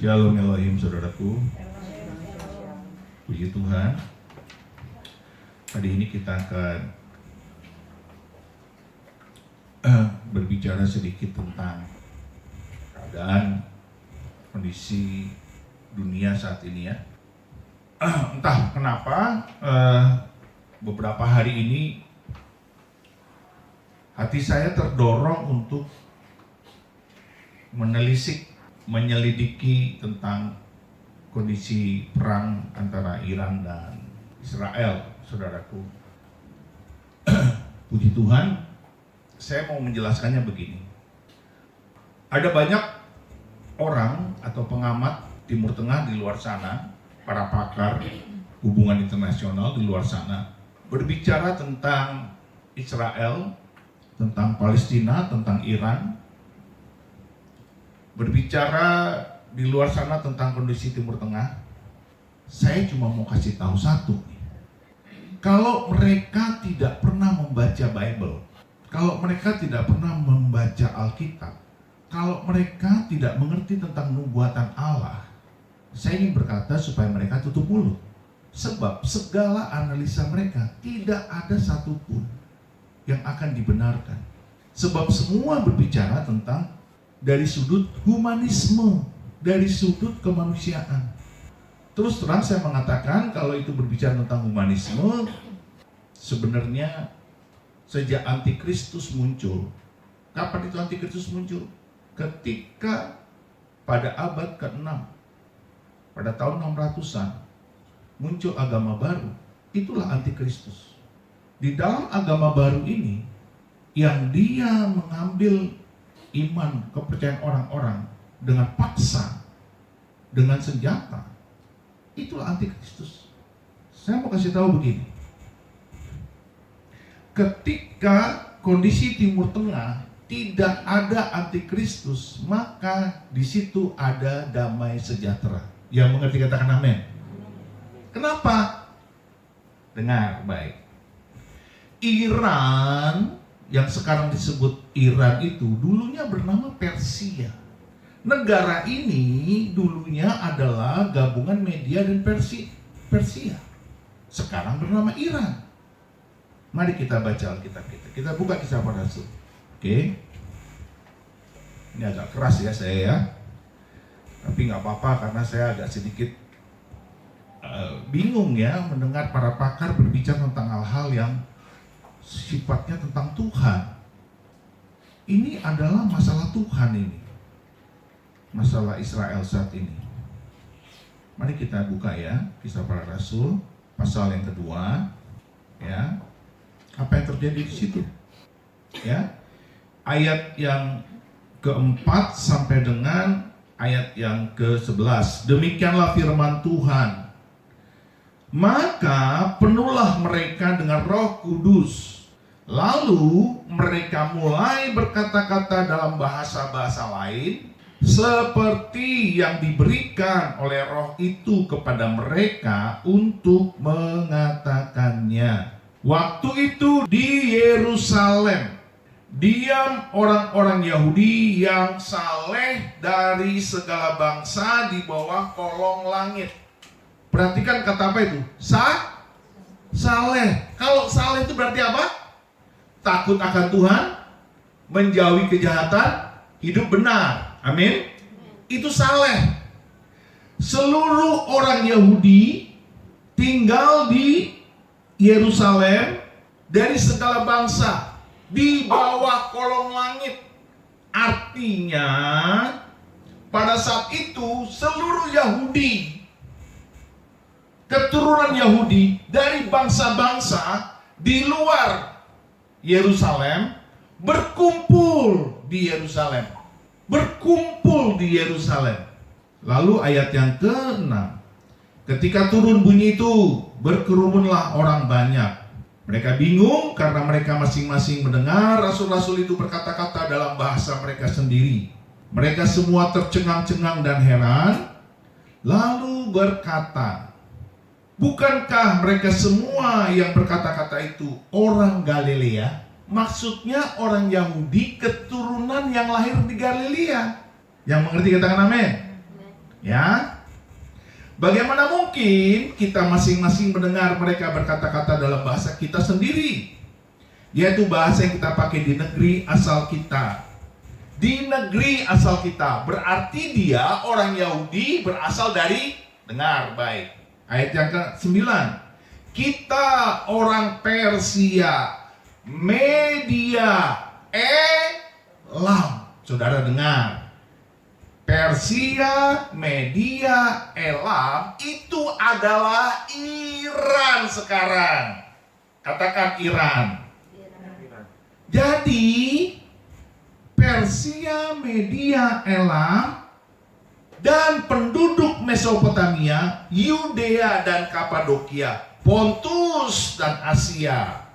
Shalom Elohim, saudaraku. Puji Tuhan. Hari ini kita akan berbicara sedikit tentang keadaan kondisi dunia saat ini ya. Entah kenapa beberapa hari ini hati saya terdorong untuk menyelidiki tentang kondisi perang antara Iran dan Israel, saudaraku. Puji Tuhan, saya mau menjelaskannya begini. Ada banyak orang atau pengamat Timur Tengah di luar sana, para pakar hubungan internasional di luar sana, berbicara tentang Israel, tentang Palestina, tentang Iran, berbicara di luar sana tentang kondisi Timur Tengah. Saya cuma mau kasih tahu satu. Kalau mereka tidak pernah membaca Bible, kalau mereka tidak pernah membaca Alkitab, kalau mereka tidak mengerti tentang nubuatan Allah, saya ingin berkata supaya mereka tutup mulut. Sebab segala analisa mereka tidak ada satupun yang akan dibenarkan. Sebab semua berbicara tentang dari sudut humanisme, dari sudut kemanusiaan. Terus terang saya mengatakan kalau itu berbicara tentang humanisme, sebenarnya sejak Antikristus muncul. Kapan itu Antikristus muncul? Ketika pada abad ke-6, pada tahun 600-an, muncul agama baru. Itulah Antikristus. Di dalam agama baru ini, yang dia mengambil iman, kepercayaan orang-orang dengan paksa, dengan senjata, itulah Antikristus. Saya mau kasih tahu begini. Ketika kondisi Timur Tengah tidak ada Antikristus, maka di situ ada damai sejahtera. Yang mengerti katakan amin. Kenapa? Dengar baik. Iran yang sekarang disebut Iran itu dulunya bernama Persia. Negara ini dulunya adalah gabungan Media dan Persia. Sekarang bernama Iran. Mari kita baca Alkitab kita. Kita buka Kisah Para Rasul. Oke. Ini agak keras ya saya ya. Tapi nggak apa-apa karena saya agak sedikit bingung ya mendengar para pakar berbicara tentang hal-hal yang sifatnya tentang Tuhan. Ini adalah masalah Tuhan ini. Masalah Israel saat ini. Mari kita buka ya Kisah Para Rasul pasal yang kedua ya. Apa yang terjadi di situ? Ya. Ayat yang keempat sampai dengan ayat yang ke-11. Demikianlah firman Tuhan. Maka penuhlah mereka dengan Roh Kudus. Lalu mereka mulai berkata-kata dalam bahasa-bahasa lain seperti yang diberikan oleh Roh itu kepada mereka untuk mengatakannya. Waktu itu di Yerusalem diam orang-orang Yahudi yang saleh dari segala bangsa di bawah kolong langit. Perhatikan kata apa itu? Saleh. Kalau saleh itu berarti apa? Takut akan Tuhan, menjauhi kejahatan, hidup benar. Amin. Itu saleh. Seluruh orang Yahudi tinggal di Yerusalem dari segala bangsa di bawah kolong langit. Artinya pada saat itu seluruh Yahudi, keturunan Yahudi dari bangsa-bangsa di luar Yerusalem berkumpul di Yerusalem. Berkumpul di Yerusalem. Lalu ayat yang ke-6. Ketika turun bunyi itu, berkerumunlah orang banyak. Mereka bingung karena mereka masing-masing mendengar rasul-rasul itu berkata-kata dalam bahasa mereka sendiri. Mereka semua tercengang-cengang dan heran, lalu berkata, bukankah mereka semua yang berkata-kata itu orang Galilea? Maksudnya orang Yahudi keturunan yang lahir di Galilea. Yang mengerti katakan amin. Ya, bagaimana mungkin kita masing-masing mendengar mereka berkata-kata dalam bahasa kita sendiri, yaitu bahasa yang kita pakai di negeri asal kita. Di negeri asal kita berarti dia orang Yahudi berasal dari, dengar baik, ayat yang ke-9, kita orang Persia, Media, Elam. Saudara dengar, Persia, Media, Elam itu adalah Iran sekarang. Katakan Iran. Jadi Persia, Media, Elam dan penduduk Mesopotamia, Yudea dan Kapadokia, Pontus dan Asia,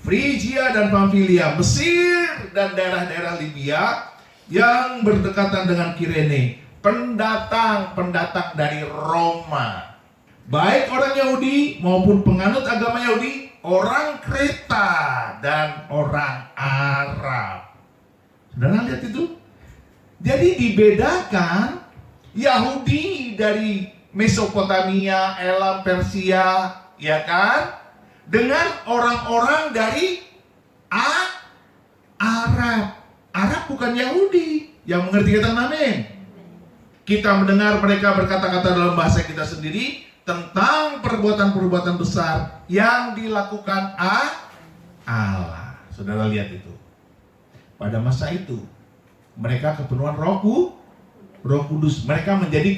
Frigia dan Pamfilia, Mesir dan daerah-daerah Libya yang berdekatan dengan Kirene, pendatang-pendatang dari Roma, baik orang Yahudi maupun penganut agama Yahudi, orang Kreta dan orang Arab. Saudara lihat itu? Jadi dibedakan Yahudi dari Mesopotamia, Elam, Persia, ya kan? Dengan orang-orang dari Arab. Arab bukan Yahudi. Yang mengerti kata amin. Kita mendengar mereka berkata-kata dalam bahasa kita sendiri tentang perbuatan-perbuatan besar yang dilakukan Allah. Saudara lihat itu. Pada masa itu mereka kepenuhan Roh Kudus. Mereka menjadi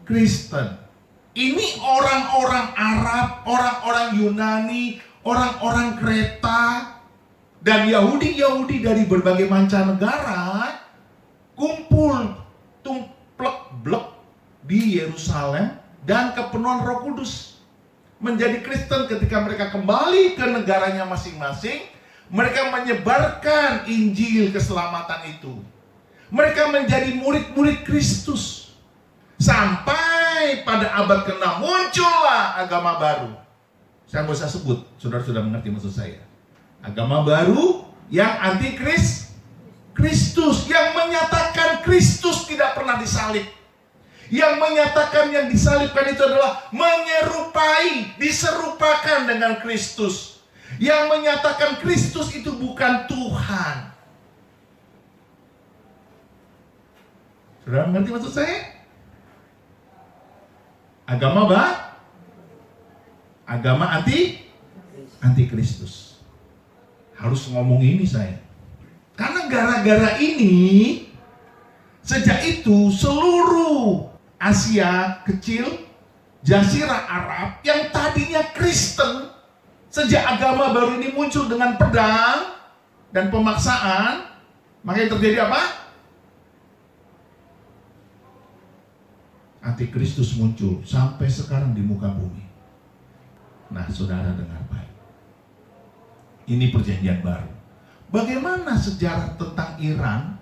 Kristen. Ini orang-orang Arab, orang-orang Yunani, orang-orang Kreta, dan Yahudi-Yahudi dari berbagai mancanegara kumpul tumplek-blek di Yerusalem dan kepenuhan Roh Kudus. Menjadi Kristen ketika mereka kembali ke negaranya masing-masing, mereka menyebarkan Injil keselamatan itu. Mereka menjadi murid-murid Kristus. Sampai pada abad ke-6 muncullah agama baru. Saya nggak usah sebut, saudara sudah mengerti maksud saya. Agama baru yang anti Kristus, yang menyatakan Kristus tidak pernah disalib. Yang menyatakan yang disalibkan itu adalah menyerupai, diserupakan dengan Kristus. Yang menyatakan Kristus itu bukan Tuhan. Saudara mengerti maksud saya? Agama anti Kristus. Harus ngomong ini saya. Karena gara-gara ini, sejak itu seluruh Asia kecil, Jazirah Arab yang tadinya Kristen, sejak agama baru ini muncul dengan pedang dan pemaksaan, maka yang terjadi apa? Antikristus muncul sampai sekarang di muka bumi. Nah, saudara dengar baik. Ini perjanjian baru. Bagaimana sejarah tentang Iran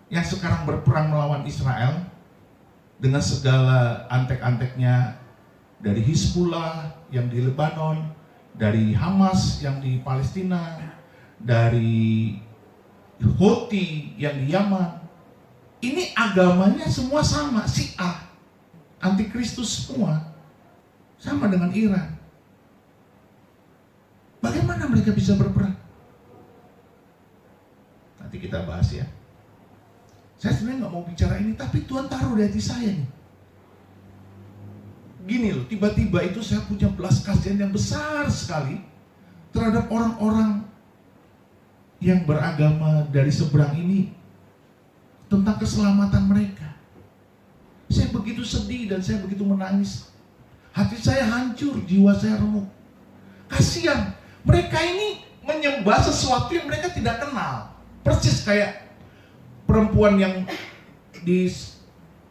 yang sekarang berperang melawan Israel dengan segala antek-anteknya, dari Hizbullah yang di Lebanon, dari Hamas yang di Palestina, dari Houthi yang di Yaman. Ini agamanya semua sama, Syiah, antikristus semua, sama dengan Iran. Bagaimana mereka bisa berperang? Nanti kita bahas ya. Saya sebenarnya nggak mau bicara ini, tapi Tuhan taruh di hati saya nih. Gini loh, tiba-tiba itu saya punya belas kasihan yang besar sekali terhadap orang-orang yang beragama dari seberang ini, tentang keselamatan mereka. Saya begitu sedih dan saya begitu menangis. Hati saya hancur, jiwa saya remuk. Kasihan, mereka ini menyembah sesuatu yang mereka tidak kenal. Persis kayak perempuan yang di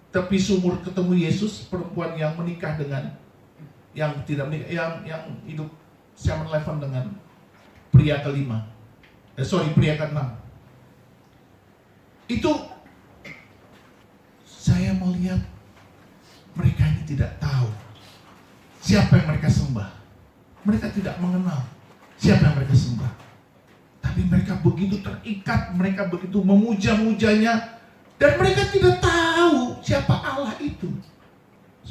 tepi sumur ketemu Yesus, perempuan yang menikah dengan yang tidak menikah, yang hidup 7-Eleven dengan pria kelima. Pria keenam. Itu saya melihat mereka ini tidak tahu siapa yang mereka sembah. Mereka tidak mengenal siapa yang mereka sembah. Tapi mereka begitu terikat, mereka begitu memuja-mujanya, dan mereka tidak tahu siapa Allah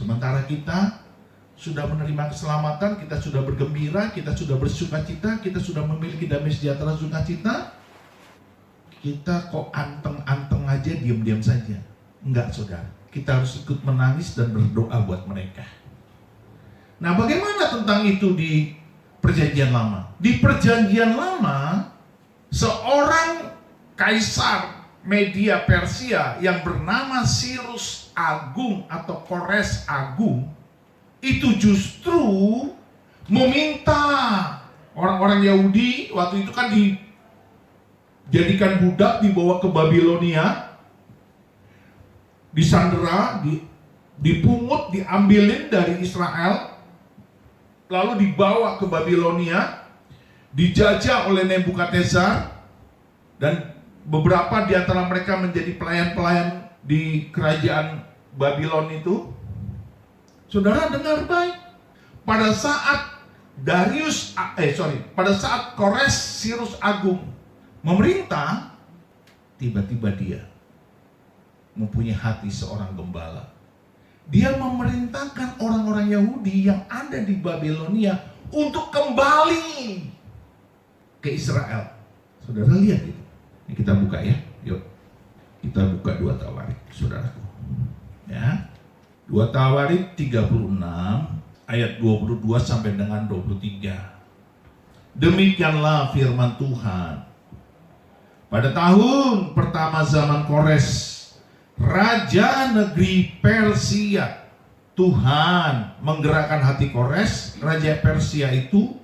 Sementara kita sudah menerima keselamatan, kita sudah bergembira, kita sudah bersukacita, kita sudah memiliki damai sejahtera sukacita, kita kok anteng-anteng aja, diam-diam saja. Enggak, saudara. Kita harus ikut menangis dan berdoa buat mereka. Nah, bagaimana tentang itu di Perjanjian Lama? Di Perjanjian Lama, seorang kaisar Media Persia yang bernama Cyrus Agung atau Kores Agung itu justru meminta orang-orang Yahudi waktu itu kan dijadikan budak, dibawa ke Babilonia, disandera, dipungut, diambilin dari Israel, lalu dibawa ke Babilonia, dijajah oleh Nebukadnezar, dan beberapa di antara mereka menjadi pelayan-pelayan di kerajaan Babylon itu. Saudara dengar baik, pada saat pada saat Kores Cyrus Agung memerintah, tiba-tiba dia mempunyai hati seorang gembala. Dia memerintahkan orang-orang Yahudi yang ada di Babilonia untuk kembali ke Israel. Saudara lihat itu. Ini kita buka ya. Yuk. Kita buka 2 Tawarik, saudaraku. Ya. 2 Tawarik 36 ayat 22 sampai dengan 23. Demikianlah firman Tuhan. Pada tahun pertama zaman Kores, raja negeri Persia, Tuhan menggerakkan hati Kores, raja Persia itu,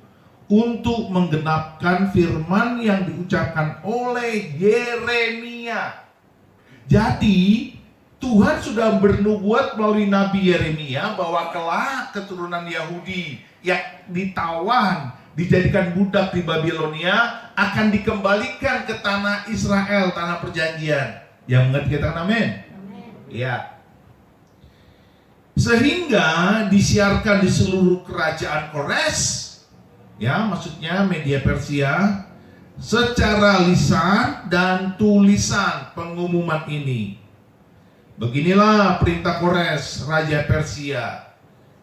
untuk menggenapkan firman yang diucapkan oleh Yeremia. Jadi Tuhan sudah bernubuat melalui Nabi Yeremia bahwa kelak keturunan Yahudi yang ditawan, dijadikan budak di Babilonia akan dikembalikan ke tanah Israel, tanah perjanjian. Yang mengerti katakan amin? Ya. Sehingga disiarkan di seluruh kerajaan Kores, ya maksudnya media Persia, secara lisan dan tulisan pengumuman ini. Beginilah perintah Kores, raja Persia.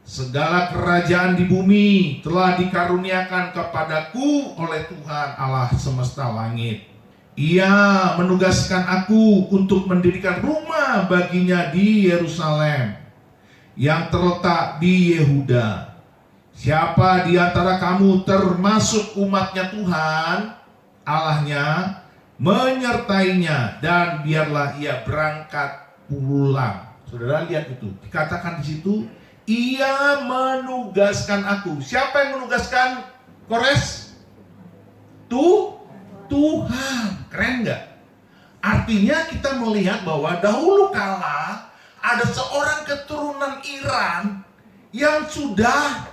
Segala kerajaan di bumi telah dikaruniakan kepadaku oleh Tuhan Allah semesta langit. Ia menugaskan aku untuk mendirikan rumah baginya di Yerusalem yang terletak di Yehuda. Siapa di antara kamu termasuk umatnya Tuhan Allahnya, menyertainya, dan biarlah ia berangkat pulang. Saudara lihat itu, dikatakan di situ, ia menugaskan aku. Siapa yang menugaskan Kores? Tuhan. Keren nggak? Artinya kita melihat bahwa dahulu kala ada seorang keturunan Iran yang sudah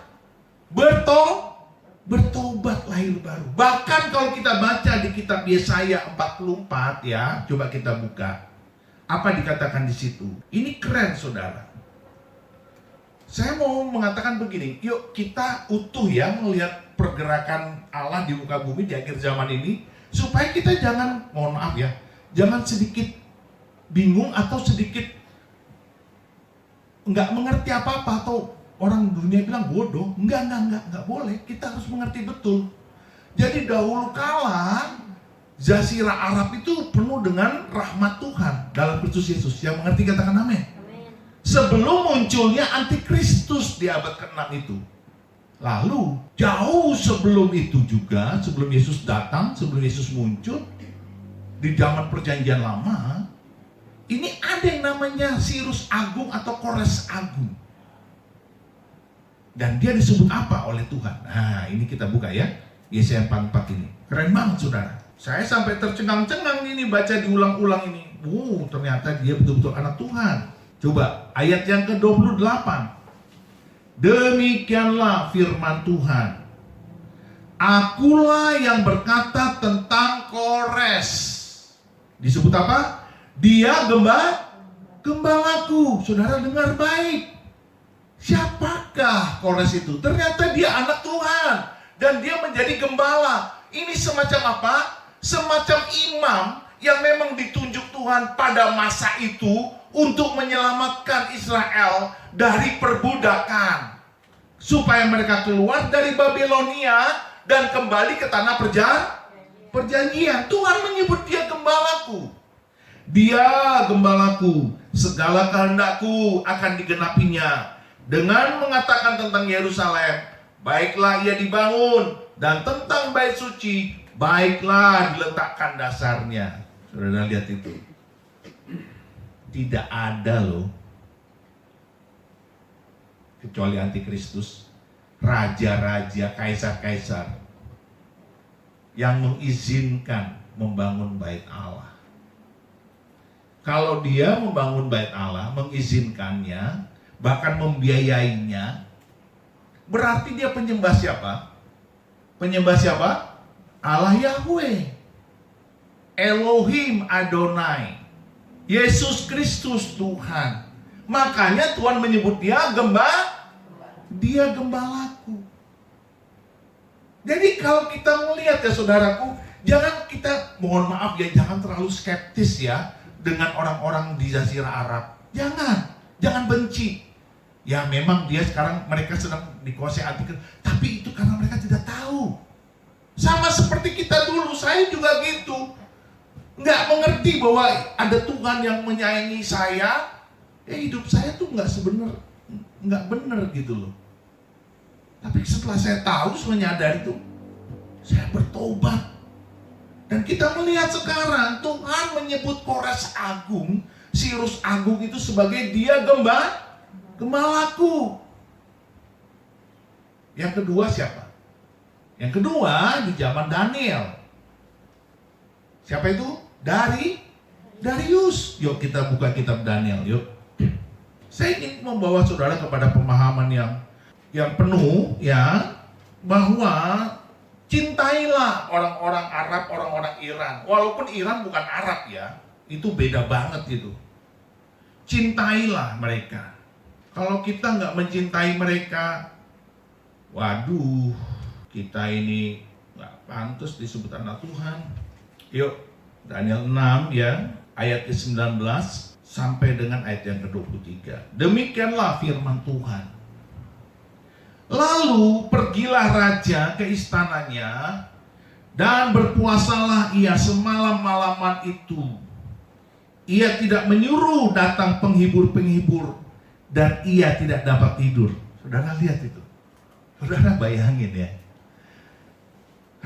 bertobat lahir baru. Bahkan kalau kita baca di kitab Yesaya 44 ya, coba kita buka. Apa dikatakan di situ? Ini keren, saudara. Saya mau mengatakan begini, yuk kita utuh ya melihat pergerakan Allah di muka bumi di akhir zaman ini, supaya kita jangan, mohon maaf ya, jangan sedikit bingung atau sedikit nggak mengerti apa-apa, atau orang dunia bilang bodoh. Enggak boleh. Kita harus mengerti betul. Jadi dahulu kala Jazirah Arab itu penuh dengan rahmat Tuhan dalam Kristus Yesus. Yang mengerti katakan amin. Sebelum munculnya antikristus di abad ke-6 itu. Lalu jauh sebelum itu juga, sebelum Yesus datang, sebelum Yesus muncul di zaman perjanjian lama, ini ada yang namanya Cyrus Agung atau Kores Agung. Dan dia disebut apa oleh Tuhan? Nah, ini kita buka ya. Yesaya 44 ini. Keren banget, saudara. Saya sampai tercengang-cengang ini baca diulang-ulang ini. Ternyata dia betul-betul anak Tuhan. Coba ayat yang ke-28. Demikianlah firman Tuhan. Akulah yang berkata tentang Kores. Disebut apa? Dia gembalaku. Saudara dengar baik. Siapakah Kores itu? Ternyata dia anak Tuhan. Dan dia menjadi gembala. Ini semacam apa? Semacam imam yang memang ditunjuk Tuhan pada masa itu untuk menyelamatkan Israel Israel dari perbudakan, supaya mereka keluar dari Babilonia dan kembali ke tanah perjanjian. Tuhan menyebut dia gembalaku. Dia gembalaku, segala kehendakku akan digenapinya. Dengan mengatakan tentang Yerusalem, baiklah ia dibangun, dan tentang bait suci, baiklah diletakkan dasarnya. Saudara lihat itu. Tidak ada loh, kecuali antikristus, raja-raja, kaisar-kaisar yang mengizinkan membangun bait Allah. Kalau dia membangun bait Allah, mengizinkannya, bahkan membiayainya, berarti dia penyembah siapa? Penyembah siapa? Allah Yahweh, Elohim Adonai, Yesus Kristus Tuhan. Makanya Tuhan menyebut dia gembalaku. Jadi kalau kita melihat ya saudaraku, jangan kita, mohon maaf ya, jangan terlalu skeptis ya dengan orang-orang di Jazirah Arab. Jangan benci. Ya memang dia sekarang, mereka sedang dikuasai antikristus, tapi itu karena mereka tidak tahu. Sama seperti kita dulu, saya juga gitu. Nggak mengerti bahwa ada Tuhan yang menyayangi saya. Hidup saya tuh nggak bener gitu loh. Tapi setelah saya tahu, menyadari itu, saya bertobat. Dan kita melihat sekarang Tuhan menyebut Kores Agung, Sirus Agung itu sebagai dia gembalaku. Yang kedua siapa? Yang kedua di zaman Daniel. Siapa itu? Darius. Yuk kita buka kitab Daniel yuk. Saya ingin membawa saudara kepada pemahaman yang penuh ya, bahwa cintailah orang-orang Arab, orang-orang Iran. Walaupun Iran bukan Arab ya, itu beda banget itu. Cintailah mereka. Kalau kita nggak mencintai mereka, waduh, kita ini nggak pantas disebut anak Tuhan. Yuk, Daniel 6 ya, ayat ke-19 sampai dengan ayat yang ke-23. Demikianlah firman Tuhan. Lalu pergilah raja ke istananya, dan berpuasalah ia semalam-malaman itu. Ia tidak menyuruh datang penghibur-penghibur, dan ia tidak dapat tidur. Saudara lihat itu. Saudara bayangin ya.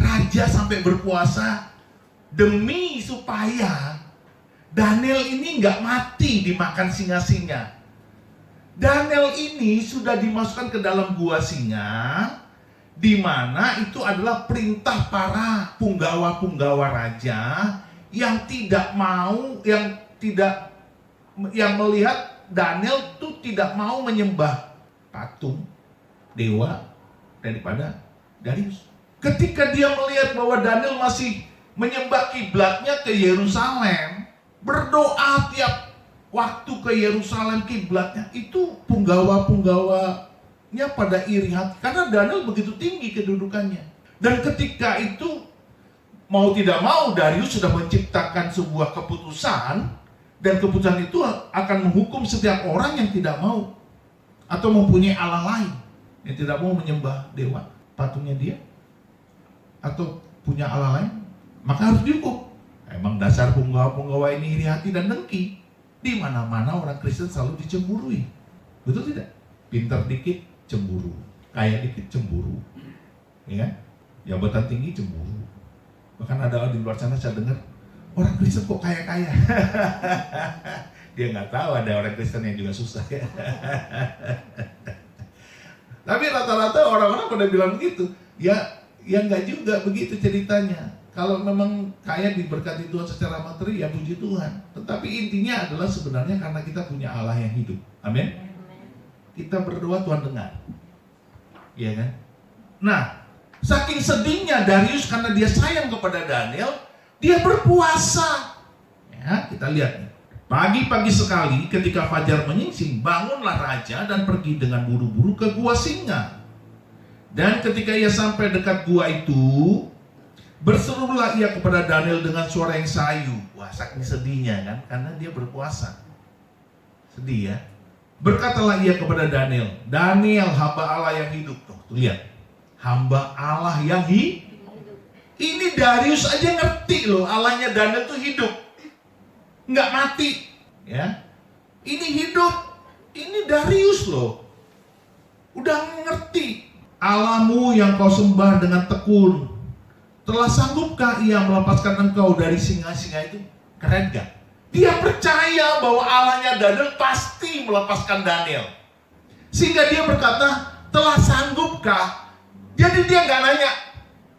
Raja sampai berpuasa demi supaya Daniel ini nggak mati dimakan singa-singa. Daniel ini sudah dimasukkan ke dalam gua singa, di mana itu adalah perintah para punggawa-punggawa raja yang tidak mau, yang melihat Daniel itu tidak mau menyembah patung dewa daripada Darius. Ketika dia melihat bahwa Daniel masih menyembah kiblatnya ke Yerusalem, berdoa tiap waktu ke Yerusalem kiblatnya, itu punggawa-punggawanya pada iri hati karena Daniel begitu tinggi kedudukannya. Dan ketika itu mau tidak mau Darius sudah menciptakan sebuah keputusan, dan keputusan itu akan menghukum setiap orang yang tidak mau atau mempunyai Allah lain, yang tidak mau menyembah dewa patungnya dia atau punya Allah lain, maka harus dihukum. Emang dasar punggawa-punggawa ini iri hati dan dengki. Di mana-mana orang Kristen selalu dicemburui. Betul tidak? Pintar dikit cemburu, kaya dikit cemburu. Ya kan? Jabatan tinggi cemburu. Bahkan ada di luar sana saya dengar, orang Kristen kok kaya-kaya. Dia nggak tahu ada orang Kristen yang juga susah ya. Tapi rata-rata orang-orang pada bilang begitu. Ya nggak juga begitu ceritanya. Kalau memang kaya diberkati Tuhan secara materi, ya puji Tuhan. Tetapi intinya adalah sebenarnya karena kita punya Allah yang hidup. Amin. Kita berdoa, Tuhan dengar. Iya kan? Nah, saking sedihnya Darius karena dia sayang kepada Daniel, dia berpuasa. Ya, kita lihat nih. Pagi-pagi sekali ketika fajar menyingsing, bangunlah raja dan pergi dengan buru-buru ke gua singa. Dan ketika ia sampai dekat gua itu, berserulah ia kepada Daniel dengan suara yang sayu. Wah, saking sedihnya kan, karena dia berpuasa. Sedih ya. Berkatalah ia kepada Daniel, Daniel hamba Allah yang hidup. Tuh lihat, hamba Allah yang hidup. Ini Darius aja ngerti loh, Allahnya Daniel tuh hidup, nggak mati, ya. Ini hidup, ini Darius loh, udah ngerti. Allahmu yang kau sembah dengan tekun, telah sanggupkah ia melepaskan engkau dari singa-singa itu? Keren gak? Dia percaya bahwa Allahnya Daniel pasti melepaskan Daniel, sehingga dia berkata, telah sanggupkah? Jadi dia nggak nanya,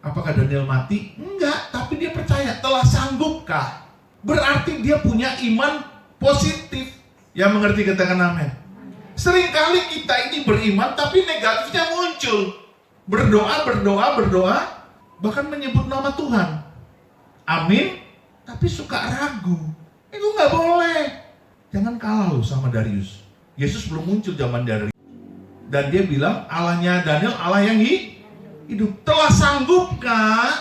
apakah Daniel mati? Enggak, tapi dia percaya, telah sanggupkah? Berarti dia punya iman positif. Yang mengerti katakan amin. Seringkali kita ini beriman tapi negatifnya muncul. Berdoa, bahkan menyebut nama Tuhan. Amin, tapi suka ragu. Itu nggak boleh. Jangan kalah loh sama Darius. Yesus belum muncul zaman Darius. Dan dia bilang, Allahnya Daniel, Allah yang hidup. Telah sanggupkah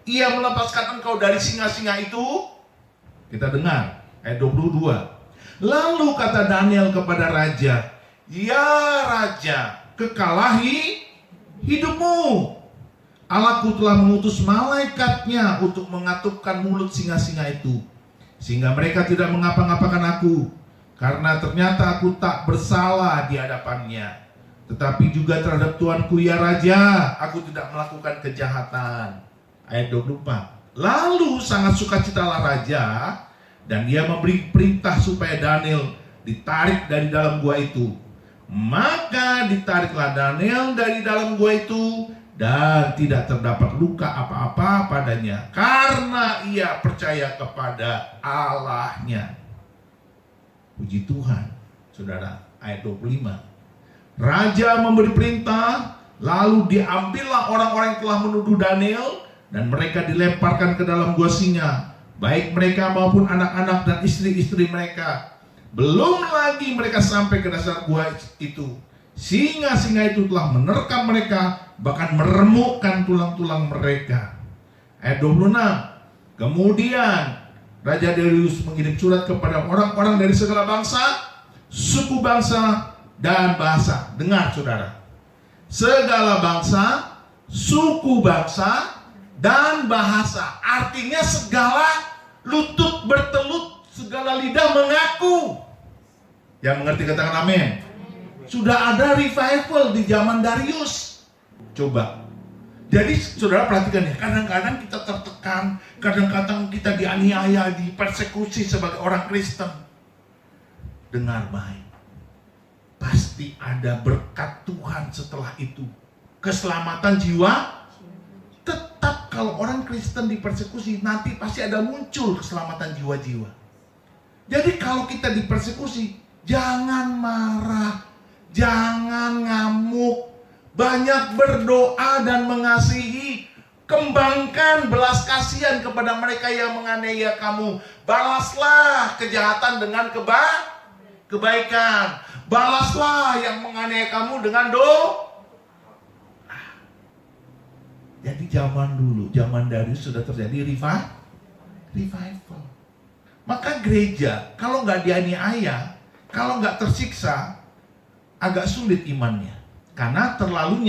ia melepaskan engkau dari singa-singa itu? Kita dengar ayat 22. Lalu kata Daniel kepada raja, ya raja, kekalahi hidupmu. Allahku telah mengutus malaikatnya untuk mengatupkan mulut singa-singa itu, sehingga mereka tidak mengapa-ngapakan aku, karena ternyata aku tak bersalah di hadapannya. Tetapi juga terhadap Tuanku ya raja, aku tidak melakukan kejahatan. Ayat 24. Lalu sangat sukacitalah raja, dan dia memberi perintah supaya Daniel ditarik dari dalam gua itu. Maka ditariklah Daniel dari dalam gua itu, dan tidak terdapat luka apa-apa padanya, karena ia percaya kepada Allahnya. Puji Tuhan. Saudara, ayat 25. Raja memberi perintah, lalu diambillah orang-orang yang telah menuduh Daniel, dan mereka dilemparkan ke dalam gua singa, baik mereka maupun anak-anak dan istri-istri mereka. Belum lagi mereka sampai ke dasar gua itu, singa-singa itu telah menerkam mereka, bahkan meremukkan tulang-tulang mereka. Ayat 26. Kemudian Raja Darius mengirim surat kepada orang-orang dari segala bangsa, suku bangsa, dan bahasa. Dengar saudara, segala bangsa, suku bangsa, dan bahasa. Artinya segala lutut bertelut, segala lidah mengaku. Yang mengerti katakan amin. Sudah ada revival di zaman Darius. Coba. Jadi saudara perhatikan ya, kadang-kadang kita tertekan, kadang-kadang kita dianiaya, dipersekusi sebagai orang Kristen. Dengar baik, pasti ada berkat Tuhan setelah itu. Keselamatan jiwa, tetap kalau orang Kristen dipersekusi, nanti pasti ada muncul keselamatan jiwa-jiwa. Jadi kalau kita dipersekusi, jangan marah, jangan ngamuk, banyak berdoa dan mengasihi. Kembangkan belas kasihan kepada mereka yang menganiaya kamu. Balaslah kejahatan dengan kebaikan. Balaslah yang menganiaya kamu dengan Jadi zaman dulu, zaman Darius sudah terjadi revival. Maka gereja kalau nggak dianiaya, kalau nggak tersiksa, agak sulit imannya. Karena terlalu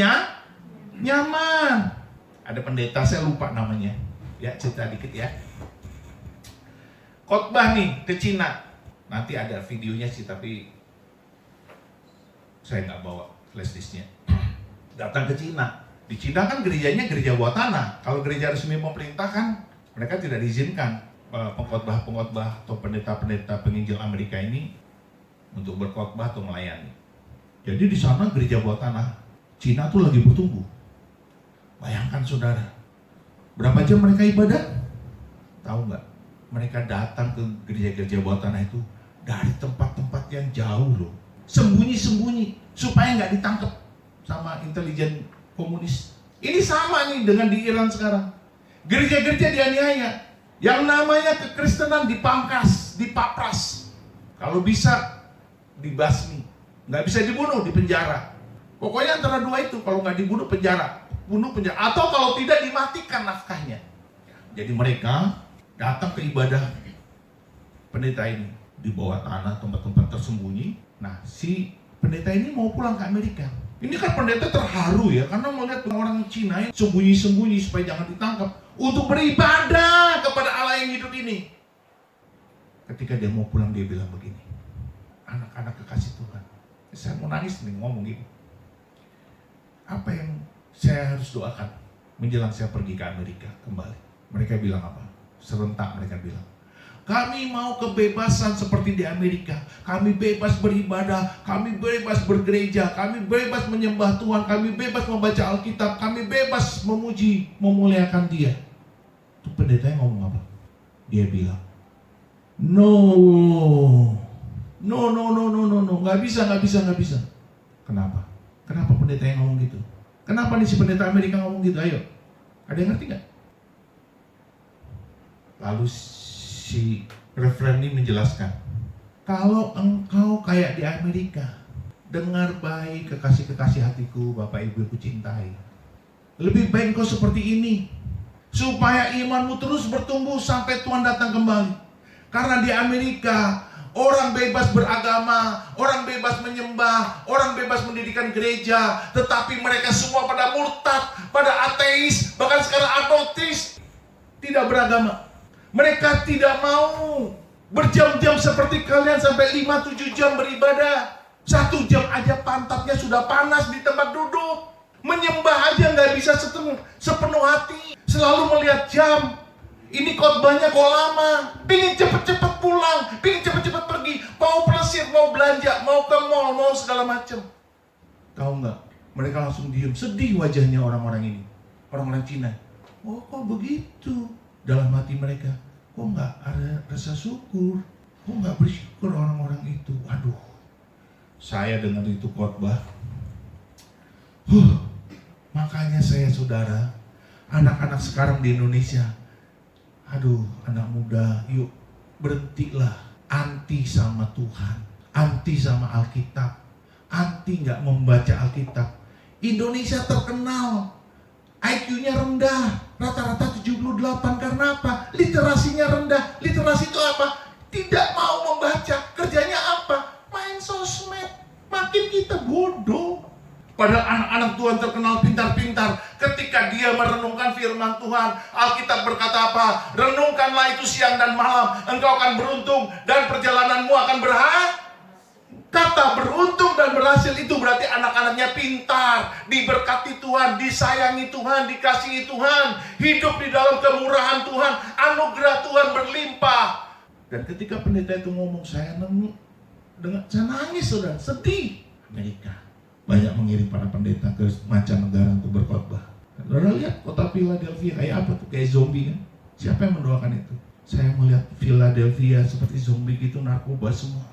nyaman. Ada pendeta, saya lupa namanya. Ya, cerita dikit ya. Khotbah nih ke Cina. Nanti ada videonya sih, tapi saya nggak bawa flash disknya. Datang ke Cina. Di Cina kan gerejanya gereja bawah tanah. Kalau gereja resmi pemerintah kan mereka tidak diizinkan pengkhotbah atau pendeta-pendeta penginjil Amerika ini untuk berkhotbah atau melayani. Jadi di sana gereja bawah tanah Cina tuh lagi bertumbuh. Bayangkan saudara, berapa jam mereka ibadah? Tahu nggak? Mereka datang ke gereja-gereja bawah tanah itu dari tempat-tempat yang jauh loh, sembunyi-sembunyi supaya nggak ditangkap sama intelijen komunis. Ini sama nih dengan di Iran sekarang. Gereja-gereja dianiaya, yang namanya kekristenan dipangkas, dipapras. Kalau bisa dibasmi, nggak bisa dibunuh, dipenjara. Pokoknya antara dua itu, kalau nggak dibunuh penjara, atau kalau tidak dimatikan nafkahnya. Jadi mereka datang ke ibadah pendeta ini di bawah tanah, tempat-tempat tersembunyi. Nah, si pendeta ini mau pulang ke Amerika. Ini kan pendeta terharu ya, karena melihat orang Cina yang sembunyi-sembunyi supaya jangan ditangkap untuk beribadah kepada Allah yang hidup ini. Ketika dia mau pulang, dia bilang begini, anak-anak kekasih Tuhan, saya mau nangis nih ngomong gitu. Apa yang saya harus doakan menjelang saya pergi ke Amerika kembali? Mereka bilang apa? Serentak mereka bilang, kami mau kebebasan seperti di Amerika. Kami bebas beribadah, kami bebas bergereja, kami bebas menyembah Tuhan, kami bebas membaca Alkitab, kami bebas memuji, memuliakan Dia. Itu pendeta yang ngomong apa? Dia bilang, no, nggak bisa. Kenapa? Kenapa pendeta yang ngomong gitu? Kenapa nih si pendeta Amerika ngomong gitu? Ayo, ada yang ngerti nggak? Lalu si Reverend ini menjelaskan, kalau engkau kayak di Amerika, dengar baik kekasih-kekasih hatiku, Bapak Ibu ku cintai, lebih baik engkau seperti ini, supaya imanmu terus bertumbuh sampai Tuhan datang kembali. Karena di Amerika, orang bebas beragama, orang bebas menyembah, orang bebas mendirikan gereja, tetapi mereka semua pada murtad, pada ateis, bahkan sekarang agnostis, tidak beragama. Mereka tidak mau berjam-jam seperti kalian sampai 5-7 jam beribadah. 1 jam aja pantatnya sudah panas di tempat duduk. Menyembah aja nggak bisa sepenuh hati. Selalu melihat jam. Ini khotbahnya kok lama. Pingin cepet-cepet pulang, pingin cepet-cepet pergi. Mau pelesir, mau belanja, mau ke mall, mau segala macam. Tahu nggak? Mereka langsung diem, sedih wajahnya orang-orang ini. Orang-orang Cina. Oh kok begitu? Dalam hati mereka, kok nggak ada rasa syukur, kok nggak bersyukur orang-orang itu. Aduh, saya dengar itu khotbah. Makanya saya saudara, anak-anak sekarang di Indonesia, aduh anak muda, yuk berhentilah anti sama Tuhan, anti sama Alkitab, anti nggak membaca Alkitab. Indonesia terkenal IQ-nya rendah, rata-rata 78. Karena apa? Literasinya rendah. Literasi itu apa? Tidak mau membaca. Kerjanya apa? Main sosmed. Makin kita bodoh. Padahal anak-anak Tuhan terkenal pintar-pintar. Ketika dia merenungkan firman Tuhan, Alkitab berkata apa? Renungkanlah itu siang dan malam. Engkau akan beruntung dan perjalananmu akan berhasil. Kata beruntung dan berhasil itu berarti anak-anaknya pintar, diberkati Tuhan, disayangi Tuhan, dikasihi Tuhan, hidup di dalam kemurahan Tuhan, anugerah Tuhan berlimpah. Dan ketika pendeta itu ngomong, saya nangis, saudara, sedih. Amerika banyak mengirim para pendeta ke mancanegara untuk berkhotbah. Saudara lihat kota Philadelphia kayak apa tuh, kayak zombie kan? Siapa yang mendoakan itu? Saya melihat Philadelphia seperti zombie gitu, narkoba semua.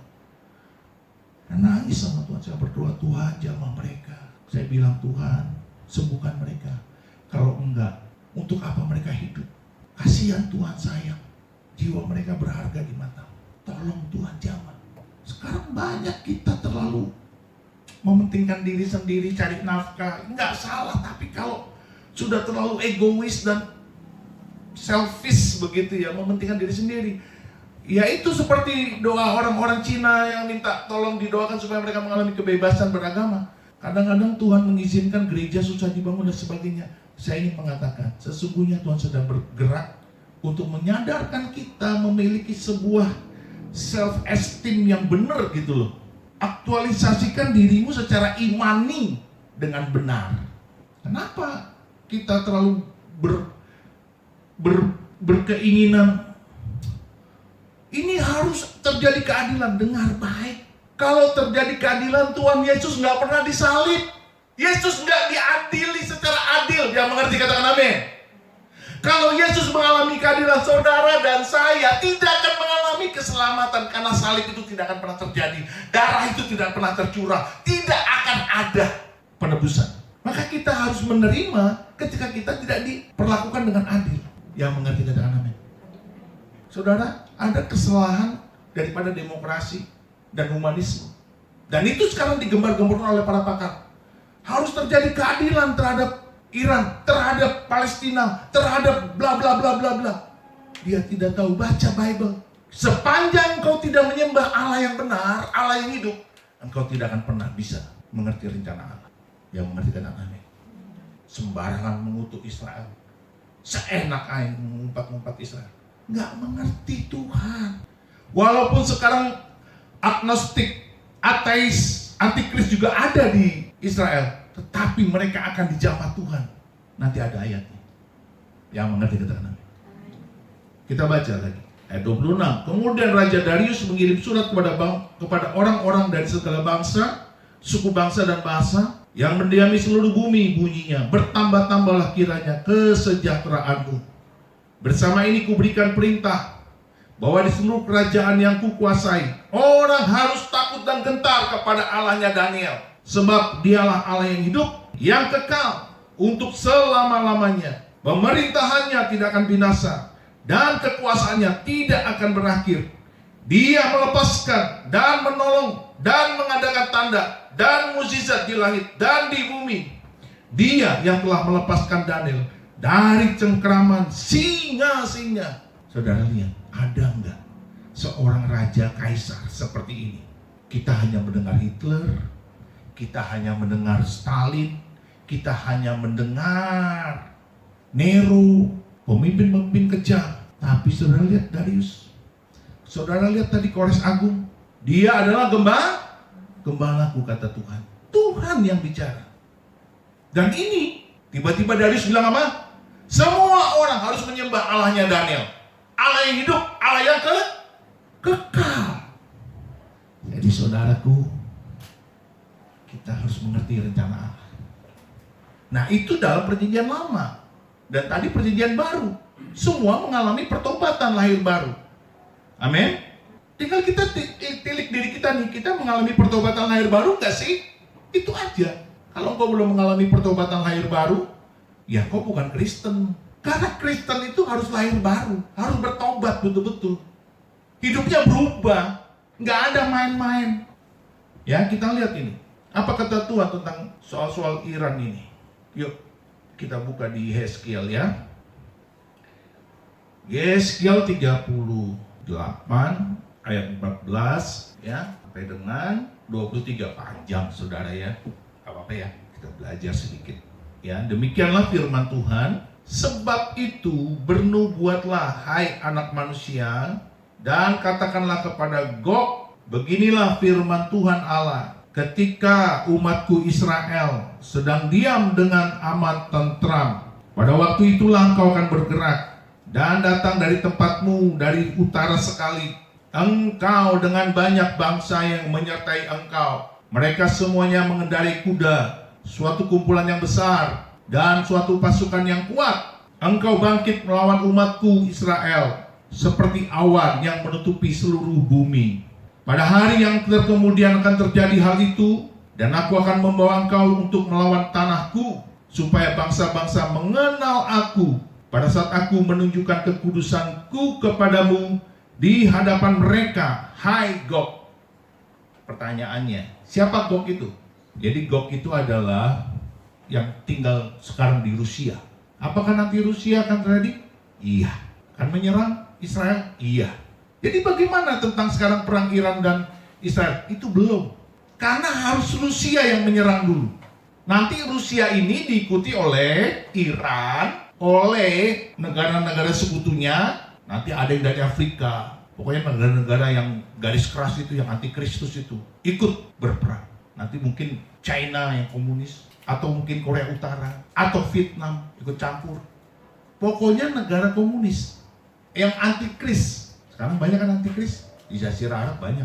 Nangis sama Tuhan, saya berdoa, Tuhan jamah mereka. Saya bilang, Tuhan sembuhkan mereka. Kalau enggak, untuk apa mereka hidup? Kasihan Tuhan, sayang. Jiwa mereka berharga di mata. Tolong Tuhan jamah. Sekarang banyak kita terlalu mementingkan diri sendiri, cari nafkah. Enggak salah, tapi kalau sudah terlalu egois dan selfish begitu ya, mementingkan diri sendiri. Ya itu seperti doa orang-orang Cina yang minta tolong didoakan supaya mereka mengalami kebebasan beragama. Kadang-kadang Tuhan mengizinkan gereja susah dibangun dan sebagainya. Saya ingin mengatakan, sesungguhnya Tuhan sedang bergerak untuk menyadarkan kita memiliki sebuah self-esteem yang benar gitu loh. Aktualisasikan dirimu secara imani dengan benar. Kenapa kita terlalu berkeinginan ini harus terjadi keadilan? Dengar baik. Kalau terjadi keadilan, Tuhan Yesus nggak pernah disalib. Yesus nggak diadili secara adil. Dia mengerti, katakan amin. Kalau Yesus mengalami keadilan, saudara dan saya tidak akan mengalami keselamatan. Karena salib itu tidak akan pernah terjadi. Darah itu tidak pernah tercurah. Tidak akan ada penebusan. Maka kita harus menerima ketika kita tidak diperlakukan dengan adil. Yang mengerti, katakan amin. Saudara, ada kesalahan daripada demokrasi dan humanisme. Dan itu sekarang digembar-gemborkan oleh para pakar. Harus terjadi keadilan terhadap Iran, terhadap Palestina, terhadap bla bla bla bla bla. Dia tidak tahu baca Bible. Sepanjang kau tidak menyembah Allah yang benar, Allah yang hidup, engkau tidak akan pernah bisa mengerti rencana Allah. Yang mengerti kata amin. Sembarangan mengutuk Israel, seenak aja mengumpat-ngumpat Israel. Nggak mengerti Tuhan. Walaupun sekarang agnostik, ateis, antikris juga ada di Israel, tetapi mereka akan dijamah Tuhan. Nanti ada ayatnya. Yang mengerti kata amin. Kita baca lagi. Ayat 26. Kemudian Raja Darius mengirim surat kepada orang-orang dari segala bangsa, suku bangsa dan bahasa yang mendiami seluruh bumi, bunyinya, bertambah-tambahlah kiranya kesejahteraanmu. Bersama ini kuberikan perintah bahwa di seluruh kerajaan yang kukuasai, orang harus takut dan gentar kepada Allahnya Daniel, sebab dialah Allah yang hidup, yang kekal untuk selama-lamanya. Pemerintahannya tidak akan binasa dan kekuasaannya tidak akan berakhir. Dia melepaskan dan menolong dan mengadakan tanda dan mukjizat di langit dan di bumi. Dia yang telah melepaskan Daniel dari cengkraman singa-singa. Saudara lihat, ada enggak seorang raja kaisar seperti ini? Kita hanya mendengar Hitler, kita hanya mendengar Stalin, kita hanya mendengar Nero, pemimpin-pemimpin kejam. Tapi saudara lihat Darius, saudara lihat tadi Kores Agung, dia adalah gembalaku, kata Tuhan. Tuhan yang bicara. Dan ini tiba-tiba Darius bilang apa? Semua orang harus menyembah Allahnya Daniel, Allah yang hidup, Allah yang kekal. Jadi saudaraku, kita harus mengerti rencana Allah. Nah, itu dalam perjanjian lama. Dan tadi perjanjian baru, semua mengalami pertobatan lahir baru. Amin. Tinggal kita tilik diri kita nih, kita mengalami pertobatan lahir baru nggak sih? Itu aja. Kalau kau belum mengalami pertobatan lahir baru, ya kau bukan Kristen. Karena Kristen itu harus lahir baru, harus bertobat betul-betul. Hidupnya berubah, nggak ada main-main. Ya, kita lihat ini. Apa kata Tuhan tentang soal-soal Iran ini? Yuk, kita buka di Yeskiel ya. Yeskiel 38 ayat 14 ya sampai dengan 23, panjang saudara ya. Apa-apa ya, kita belajar sedikit. Ya, demikianlah firman Tuhan. Sebab itu bernubuatlah hai anak manusia, dan katakanlah kepada Gog, beginilah firman Tuhan Allah. Ketika umatku Israel sedang diam dengan amat tentram, pada waktu itulah engkau akan bergerak dan datang dari tempatmu dari utara sekali. Engkau dengan banyak bangsa yang menyertai engkau. Mereka semuanya mengendarai kuda, suatu kumpulan yang besar dan suatu pasukan yang kuat. Engkau bangkit melawan umatku Israel seperti awan yang menutupi seluruh bumi. Pada hari yang kemudian akan terjadi hal itu, dan aku akan membawa engkau untuk melawan tanahku, supaya bangsa-bangsa mengenal aku pada saat aku menunjukkan kekudusanku kepadamu di hadapan mereka, hai Gog. Pertanyaannya, siapa Gog itu? Jadi Gog itu adalah yang tinggal sekarang di Rusia. Apakah nanti Rusia akan terjadi? Iya. Akan menyerang Israel? Iya. Jadi bagaimana tentang sekarang perang Iran dan Israel? Itu belum. Karena harus Rusia yang menyerang dulu. Nanti Rusia ini diikuti oleh Iran, oleh negara-negara sekutunya. Nanti ada yang dari Afrika. Pokoknya negara-negara yang garis keras itu, yang anti Kristus itu, ikut berperang. Nanti mungkin China yang komunis, atau mungkin Korea Utara, atau Vietnam ikut campur. Pokoknya negara komunis yang anti Kris. Sekarang banyak kan antikris, di Jazirah Arab banyak.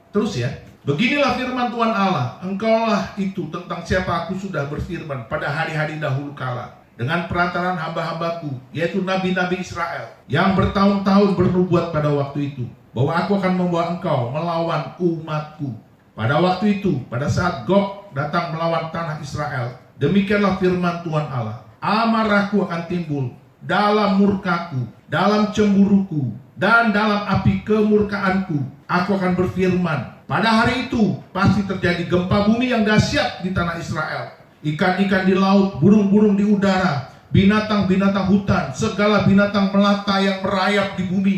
Terus ya, beginilah firman Tuhan Allah, engkaulah itu tentang siapa aku sudah berfirman pada hari-hari dahulu kala, dengan perantaraan hamba-hambaku, yaitu nabi-nabi Israel, yang bertahun-tahun bernubuat pada waktu itu, bahwa aku akan membawa engkau melawan umatku. Pada waktu itu, pada saat Gog datang melawan tanah Israel, demikianlah firman Tuhan Allah, amarahku akan timbul dalam murkaku, dalam cemburuku, dan dalam api kemurkaanku. Aku akan berfirman, pada hari itu pasti terjadi gempa bumi yang dahsyat di tanah Israel. Ikan-ikan di laut, burung-burung di udara, binatang-binatang hutan, segala binatang melata yang merayap di bumi,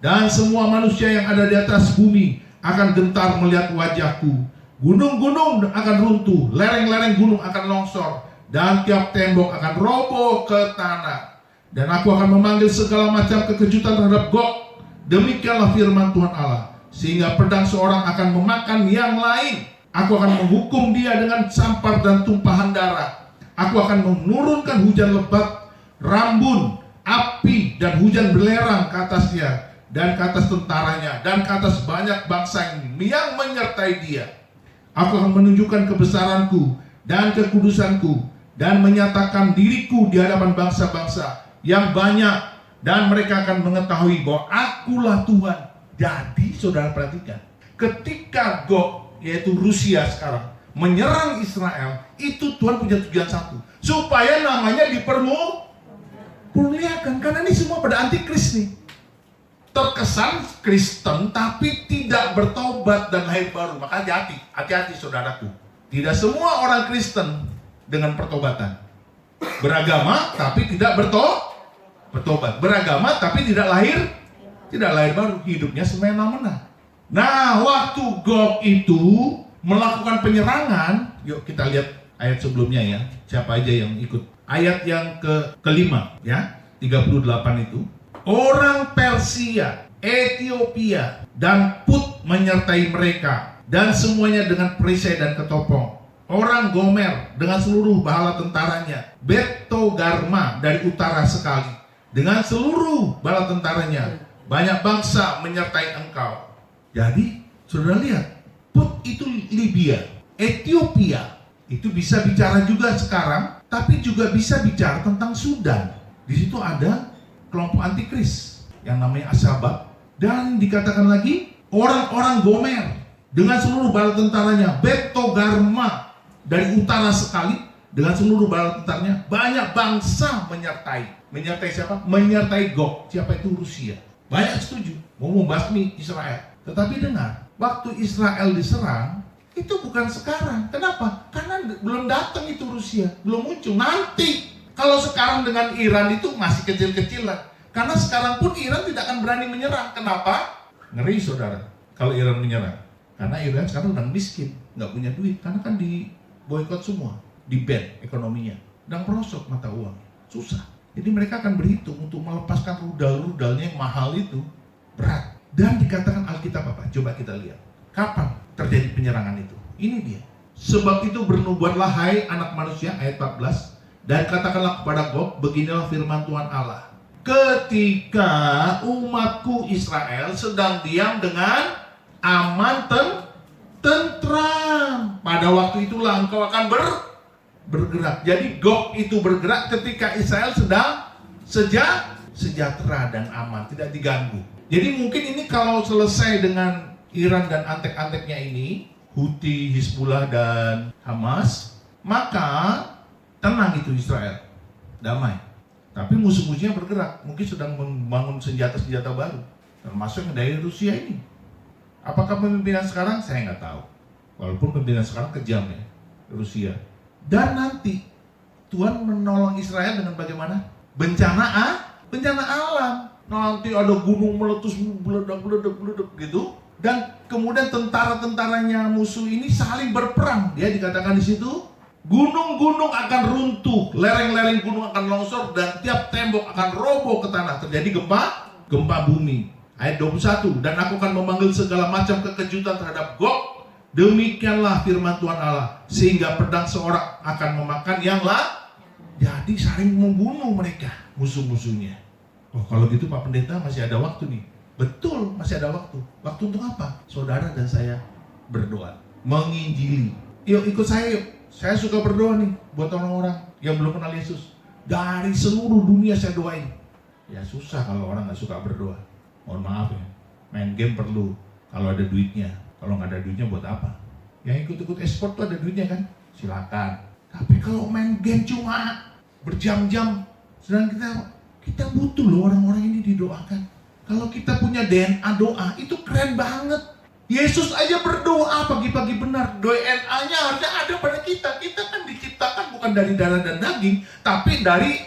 dan semua manusia yang ada di atas bumi akan gentar melihat wajahku. Gunung-gunung akan runtuh, lereng-lereng gunung akan longsor, dan tiap tembok akan roboh ke tanah. Dan aku akan memanggil segala macam kekejutan terhadap Gog. Demikianlah firman Tuhan Allah. Sehingga pedang seorang akan memakan yang lain. Aku akan menghukum dia dengan sampar dan tumpahan darah. Aku akan menurunkan hujan lebat, rambun, api, dan hujan belerang ke atasnya, dan ke atas tentaranya, dan ke atas banyak bangsa yang menyertai dia. Aku akan menunjukkan kebesaranku dan kekudusanku, dan menyatakan diriku di hadapan bangsa-bangsa yang banyak, dan mereka akan mengetahui bahwa akulah Tuhan. Jadi saudara perhatikan, ketika Gog, yaitu Rusia sekarang, menyerang Israel, itu Tuhan punya tujuan satu, supaya namanya dipermuliakan. Karena ini semua pada antikris nih, terkesan Kristen tapi tidak bertobat dan lahir baru. Maka hati-hati saudaraku, tidak semua orang Kristen dengan pertobatan. Beragama tapi tidak bertobat, beragama tapi tidak lahir baru, hidupnya semena-mena. Nah, waktu Gog itu melakukan penyerangan, yuk kita lihat ayat sebelumnya ya. Siapa aja yang ikut? Ayat yang kelima ya, 38 itu. Orang Persia, Ethiopia, dan Put menyertai mereka, dan semuanya dengan perisai dan ketopong. Orang Gomer dengan seluruh bala tentaranya, Bet Togarma dari utara sekali dengan seluruh bala tentaranya. Banyak bangsa menyertai engkau. Jadi, saudara lihat, Put itu Libya, Ethiopia itu bisa bicara juga sekarang, tapi juga bisa bicara tentang Sudan. Di situ ada kelompok antikris yang namanya Asabak, dan dikatakan lagi orang-orang Gomer dengan seluruh bala tentaranya, Bet Togarma dari utara sekali dengan seluruh bala tentaranya. Banyak bangsa menyertai siapa? Menyertai Gog. Siapa itu? Rusia. Banyak setuju mau membasmi Israel. Tetapi dengar, waktu Israel diserang itu bukan sekarang. Kenapa? Karena belum datang itu Rusia, belum muncul. Nanti kalau sekarang dengan Iran itu masih kecil-kecilan. Karena sekarang pun Iran tidak akan berani menyerang. Kenapa? Ngeri saudara kalau Iran menyerang. Karena Iran sekarang udah miskin, nggak punya duit. Karena kan di boykot semua, di ban ekonominya, dan merosot mata uang, susah. Jadi mereka akan berhitung untuk melepaskan rudal-rudalnya yang mahal itu, berat. Dan dikatakan Alkitab apa? Coba kita lihat. Kapan terjadi penyerangan itu? Ini dia. Sebab itu bernubuatlah hai anak manusia, ayat 14. Dan katakanlah kepada Gog, beginilah firman Tuhan Allah. Ketika umatku Israel sedang diam dengan aman tentram, pada waktu itulah engkau akan bergerak. Jadi Gog itu bergerak ketika Israel sedang sejahtera dan aman, tidak diganggu. Jadi mungkin ini kalau selesai dengan Iran dan antek-anteknya ini, Houthi, Hizbullah dan Hamas, maka tenang itu Israel, damai. Tapi musuh-musuhnya bergerak, mungkin sedang membangun senjata-senjata baru, termasuk dari Rusia ini. Apakah pemimpinan sekarang? Saya nggak tahu. Walaupun pimpinan sekarang kejam ya, Rusia. Dan nanti Tuhan menolong Israel dengan bagaimana? Bencana alam. Nanti ada gunung meletus, meledak gitu. Dan kemudian tentara-tentaranya musuh ini saling berperang. Dia dikatakan di situ, gunung-gunung akan runtuh, lereng-lereng gunung akan longsor, dan tiap tembok akan roboh ke tanah. Terjadi gempa bumi. Ayat 21, dan aku akan memanggil segala macam kekejutan terhadap Gog. Demikianlah firman Tuhan Allah, sehingga pedang seorang akan memakan yang lain. Jadi saling membunuh mereka, musuh-musuhnya. Oh, kalau gitu Pak Pendeta masih ada waktu nih. Betul, masih ada waktu. Waktu untuk apa? Saudara dan saya berdoa, menginjili. Yuk ikut saya yuk. Saya suka berdoa nih buat orang-orang yang belum kenal Yesus. Dari seluruh dunia saya doain. Ya susah kalau orang gak suka berdoa. Mohon maaf ya. Main game perlu kalau ada duitnya. Kalau nggak ada duitnya buat apa? Yang ikut-ikut e-sport tuh ada duitnya kan? Silakan. Tapi kalau main game cuma berjam-jam, sedang kita butuh loh orang-orang ini didoakan. Kalau kita punya DNA doa, itu keren banget. Yesus aja berdoa pagi-pagi benar. DNA-nya harusnya ada pada kita. Kita kan diciptakan bukan dari darah dan daging, tapi dari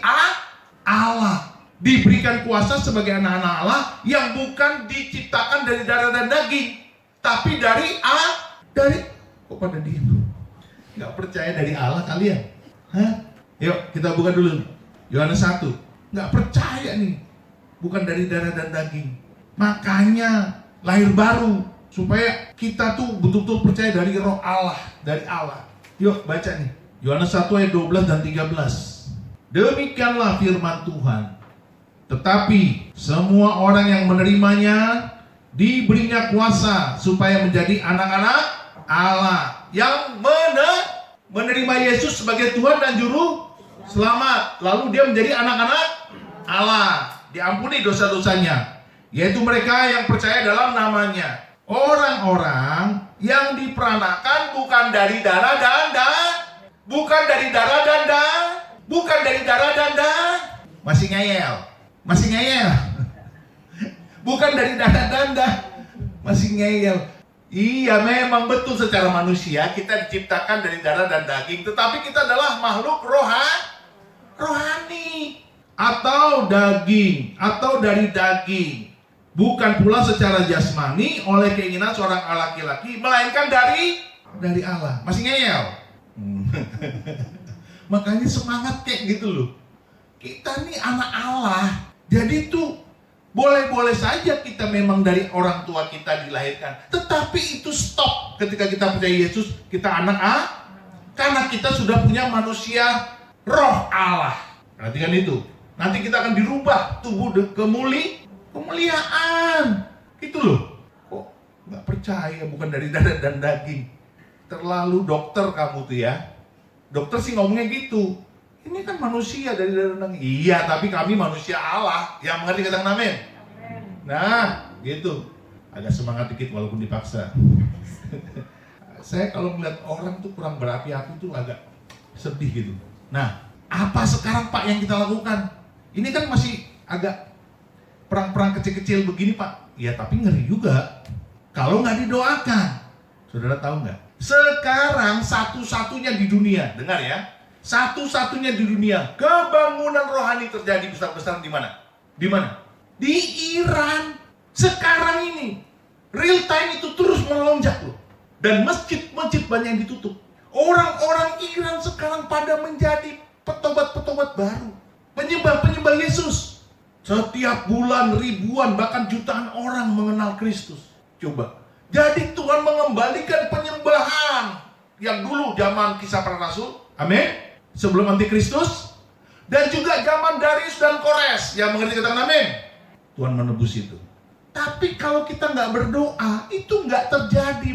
Allah. Diberikan kuasa sebagai anak-anak Allah yang bukan diciptakan dari darah dan daging. Tapi dari kok pada diem? Nggak percaya dari Allah kalian? Hah? Yuk kita buka dulu Yohanes 1. Nggak percaya nih, bukan dari darah dan daging. Makanya lahir baru, supaya kita tuh betul-betul percaya dari roh Allah, dari Allah. Yuk baca nih, Yohanes 1 ayat 12 dan 13. Demikianlah firman Tuhan. Tetapi semua orang yang menerimanya diberinya kuasa supaya menjadi anak-anak Allah, yang menerima Yesus sebagai Tuhan dan Juru Selamat. Lalu dia menjadi anak-anak Allah, diampuni dosa-dosanya, yaitu mereka yang percaya dalam namanya. Orang-orang yang diperanakan bukan dari darah dan bukan dari darah dan masih ngeyel. Bukan dari darah dan masih ngeyel. Iya, memang betul secara manusia kita diciptakan dari darah dan daging, tetapi kita adalah makhluk rohani, atau daging, atau dari daging. Bukan pula secara jasmani oleh keinginan seorang laki-laki, melainkan dari Allah. Masih ngeyel? Makanya semangat kayak gitu loh. Kita nih anak Allah. Jadi tuh boleh-boleh saja kita memang dari orang tua kita dilahirkan, tetapi itu stop ketika kita percaya Yesus, kita anak Allah, karena kita sudah punya manusia roh Allah. Perhatikan itu. Nanti kita akan dirubah tubuh kemuliaan. Gitu loh. Kok nggak percaya bukan dari darah dan daging? Terlalu dokter kamu tuh ya. Dokter sih ngomongnya gitu. Ini kan manusia dari darah dan daging. Iya, tapi kami manusia Allah. Yang mengerti katakan amin. Nah, gitu. Agak semangat dikit walaupun dipaksa. Saya kalau melihat orang tuh kurang berapi-api tuh agak sedih gitu. Nah, apa sekarang Pak yang kita lakukan? Ini kan masih agak perang-perang kecil-kecil begini Pak. Ya tapi ngeri juga kalau nggak didoakan. Saudara tahu nggak? Sekarang satu-satunya di dunia, dengar ya, satu-satunya di dunia kebangunan rohani terjadi besar-besaran di mana? Di mana? Di Iran. Sekarang ini real time itu terus melonjak loh. Dan masjid-masjid banyak yang ditutup. Orang-orang Iran sekarang pada menjadi petobat-petobat baru, penyembah-penyembah Yesus. Setiap bulan ribuan bahkan jutaan orang mengenal Kristus. Coba. Jadi Tuhan mengembalikan penyembahan yang dulu zaman Kisah Para Rasul, amin, sebelum antikristus, dan juga zaman Darius dan Kores, yang mengerti katakan amin. Tuhan menebus itu. Tapi kalau kita nggak berdoa, itu nggak terjadi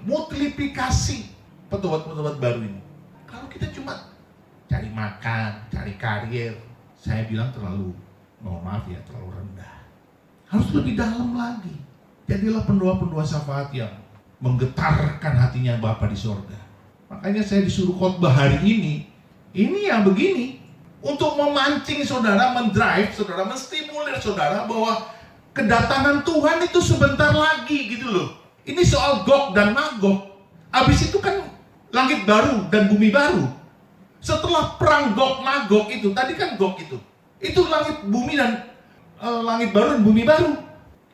multiplikasi petobat-petobat baru ini. Kalau kita cuma cari makan, cari karir, saya bilang terlalu rendah. Harus lebih dalam lagi. Jadilah pendoa-pendoa syafaat yang menggetarkan hatinya Bapa di sorga. Makanya saya disuruh khotbah hari ini yang begini, untuk memancing saudara, mendrive saudara, menstimulir saudara bahwa kedatangan Tuhan itu sebentar lagi gitu loh. Ini soal Gog dan Magog. Habis itu kan langit baru dan bumi baru. Setelah perang Gog Magog itu, tadi kan Gog itu langit bumi dan langit baru dan bumi baru.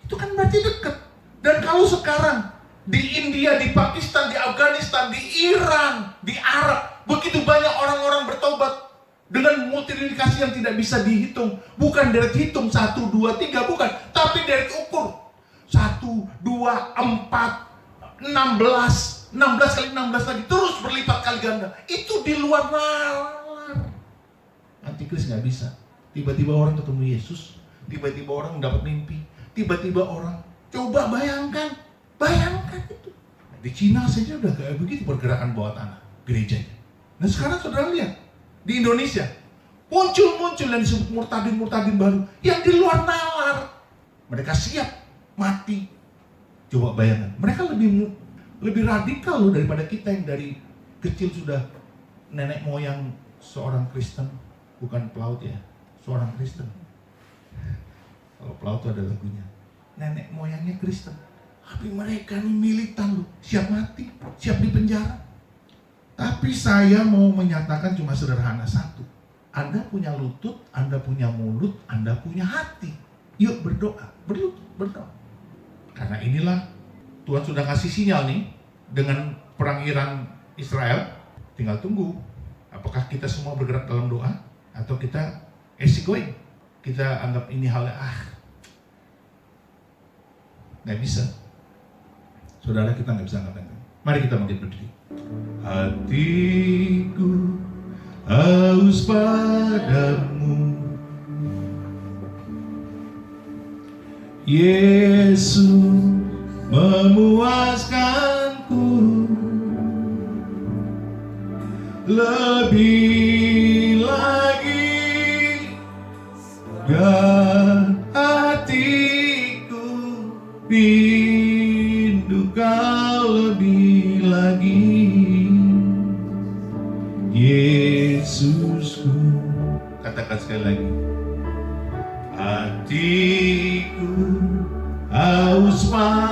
Itu kan berarti dekat. Dan kalau sekarang di India, di Pakistan, di Afghanistan, di Iran, di Arab, begitu banyak orang-orang bertobat dengan multiplikasi yang tidak bisa dihitung. Bukan deret hitung 1, 2, 3, bukan, tapi deret ukur 1, 2, 4, 16 kali 16 lagi, terus berlipat kali ganda. Itu di luar nalar. Antikris nggak bisa. Tiba-tiba orang ketemu Yesus, tiba-tiba orang mendapat mimpi, tiba-tiba orang, coba bayangkan itu. Di Cina saja udah kayak begitu pergerakan bawah tanah gerejanya. Nah sekarang saudara lihat di Indonesia muncul yang disebut murtadin baru yang di luar nalar. Mereka siap mati. Coba bayangkan, mereka lebih radikal loh daripada kita yang dari kecil sudah nenek moyang seorang Kristen, bukan pelaut ya, seorang Kristen. Kalau pelaut itu ada lagunya, nenek moyangnya Kristen. Tapi mereka nih militan loh, siap mati, siap dipenjara. Tapi saya mau menyatakan cuma sederhana satu. Anda punya lutut, Anda punya mulut, Anda punya hati. Yuk berdoa, berdoa. Karena inilah Tuhan sudah kasih sinyal nih dengan perang Iran Israel. Tinggal tunggu apakah kita semua bergerak dalam doa atau kita easygoing. Kita anggap ini halnya nggak bisa. Saudara, kita nggak bisa ngapain. Mari kita bangkit berdiri. Hatiku haus padamu, Yesus memuaskanku lebih lagi, dan hatiku rindu kau lebih lagi, Yesusku. Katakan sekali lagi. Hatiku haus padamu,